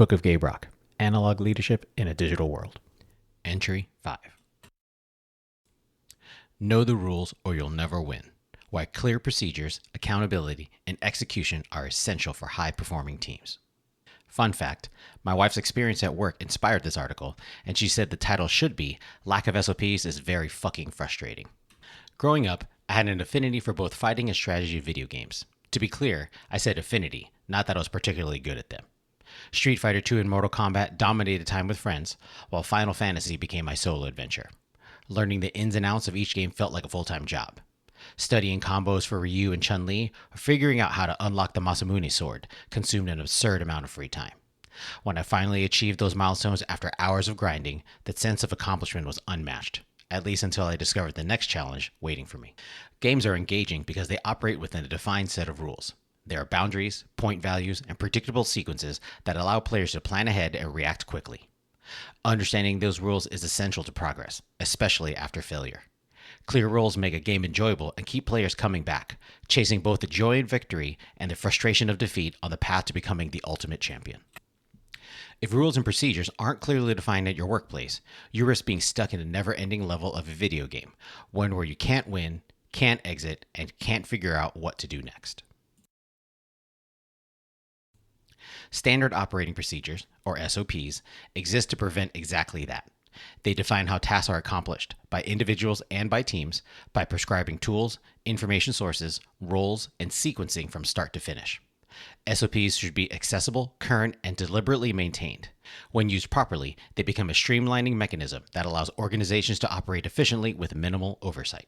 Book of Gaberock, Analog Leadership in a Digital World. Entry 5. Know the rules or you'll never win. Why clear procedures, accountability, and execution are essential for high-performing teams. Fun fact, my wife's experience at work inspired this article, and she said the title should be, Lack of SOPs is very fucking frustrating. Growing up, I had an affinity for both fighting and strategy video games. To be clear, I said affinity, not that I was particularly good at them. Street Fighter II and Mortal Kombat dominated time with friends, while Final Fantasy became my solo adventure. Learning the ins and outs of each game felt like a full-time job. Studying combos for Ryu and Chun-Li, or figuring out how to unlock the Masamune sword consumed an absurd amount of free time. When I finally achieved those milestones after hours of grinding, the sense of accomplishment was unmatched, at least until I discovered the next challenge waiting for me. Games are engaging because they operate within a defined set of rules. There are boundaries, point values, and predictable sequences that allow players to plan ahead and react quickly. Understanding those rules is essential to progress, especially after failure. Clear rules make a game enjoyable and keep players coming back, chasing both the joy of victory and the frustration of defeat on the path to becoming the ultimate champion. If rules and procedures aren't clearly defined at your workplace, you risk being stuck in a never-ending level of a video game, one where you can't win, can't exit, and can't figure out what to do next. Standard operating procedures, or SOPs, exist to prevent exactly that. They define how tasks are accomplished by individuals and by teams by prescribing tools, information sources, roles, and sequencing from start to finish. SOPs should be accessible, current, and deliberately maintained. When used properly, they become a streamlining mechanism that allows organizations to operate efficiently with minimal oversight.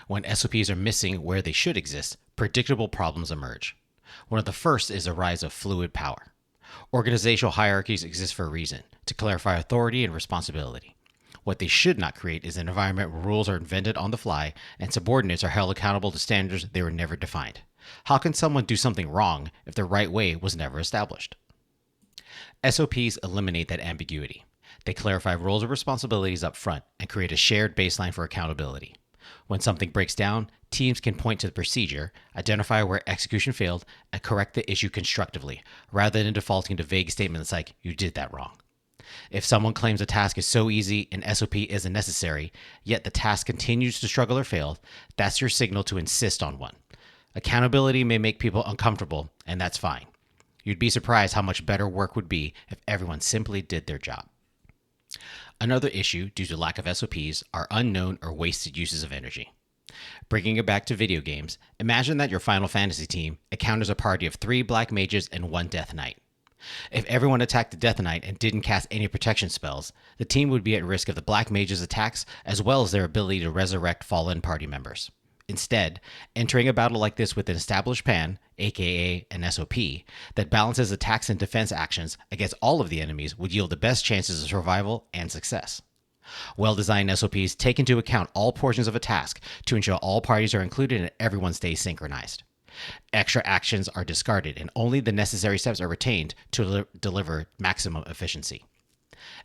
When SOPs are missing where they should exist, predictable problems emerge. One of the first is the rise of fluid power. Organizational hierarchies exist for a reason, to clarify authority and responsibility. What they should not create is an environment where rules are invented on the fly and subordinates are held accountable to standards they were never defined. How can someone do something wrong if the right way was never established? SOPs eliminate that ambiguity. They clarify roles and responsibilities up front and create a shared baseline for accountability. When something breaks down, teams can point to the procedure, identify where execution failed, and correct the issue constructively, rather than defaulting to vague statements like, you did that wrong. If someone claims a task is so easy and SOP isn't necessary, yet the task continues to struggle or fail, that's your signal to insist on one. Accountability may make people uncomfortable, and that's fine. You'd be surprised how much better work would be if everyone simply did their job. Another issue due to lack of SOPs are unknown or wasted uses of energy. Bringing it back to video games, imagine that your Final Fantasy team encounters a party of 3 black mages and 1 death knight. If everyone attacked the death knight and didn't cast any protection spells, the team would be at risk of the black mages' attacks as well as their ability to resurrect fallen party members. Instead, entering a battle like this with an established plan, aka an SOP, that balances attacks and defense actions against all of the enemies would yield the best chances of survival and success. Well-designed SOPs take into account all portions of a task to ensure all parties are included and everyone stays synchronized. Extra actions are discarded and only the necessary steps are retained to deliver maximum efficiency.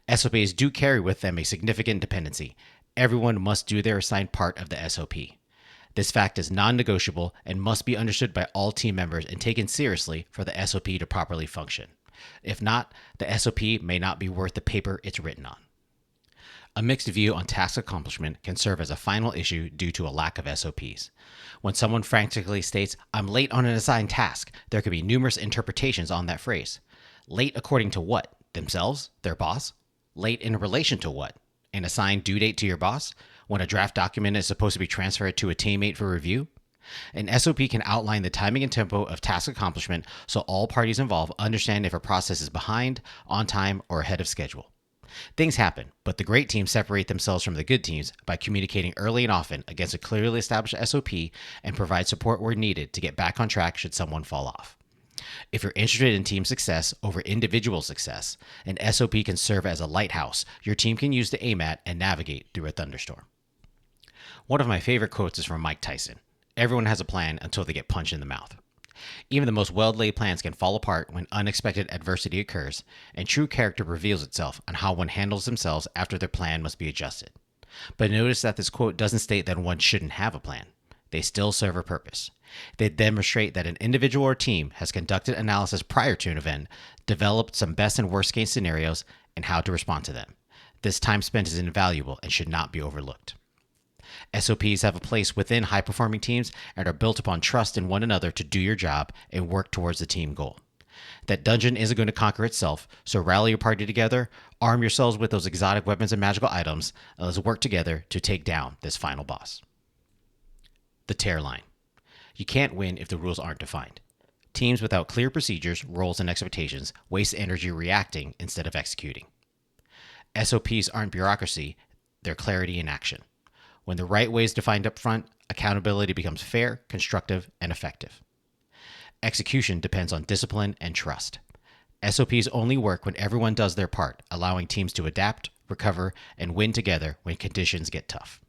SOPs do carry with them a significant dependency. Everyone must do their assigned part of the SOP. This fact is non-negotiable and must be understood by all team members and taken seriously for the SOP to properly function. If not, the SOP may not be worth the paper it's written on. A mixed view on task accomplishment can serve as a final issue due to a lack of SOPs. When someone frantically states, "I'm late on an assigned task," there could be numerous interpretations on that phrase. Late according to what? Themselves? Their boss? Late in relation to what? An assigned due date to your boss? When a draft document is supposed to be transferred to a teammate for review? An SOP can outline the timing and tempo of task accomplishment so all parties involved understand if a process is behind, on time, or ahead of schedule. Things happen, but the great teams separate themselves from the good teams by communicating early and often against a clearly established SOP and provide support where needed to get back on track should someone fall off. If you're interested in team success over individual success, an SOP can serve as a lighthouse your team can use to aim at and navigate through a thunderstorm. One of my favorite quotes is from Mike Tyson. Everyone has a plan until they get punched in the mouth. Even the most well-laid plans can fall apart when unexpected adversity occurs, and true character reveals itself on how one handles themselves after their plan must be adjusted. But notice that this quote doesn't state that one shouldn't have a plan. they still serve a purpose. They demonstrate that an individual or team has conducted analysis prior to an event, developed some best and worst case scenarios, and how to respond to them. This time spent is invaluable and should not be overlooked. SOPs have a place within high performing teams and are built upon trust in one another to do your job and work towards the team goal. That dungeon isn't going to conquer itself, so rally your party together, arm yourselves with those exotic weapons and magical items, and let's work together to take down this final boss. The tear line. You can't win if the rules aren't defined. Teams without clear procedures, roles, and expectations waste energy reacting instead of executing. SOPs aren't bureaucracy, they're clarity in action. When the right way is defined up front, accountability becomes fair, constructive, and effective. Execution depends on discipline and trust. SOPs only work when everyone does their part, allowing teams to adapt, recover, and win together when conditions get tough.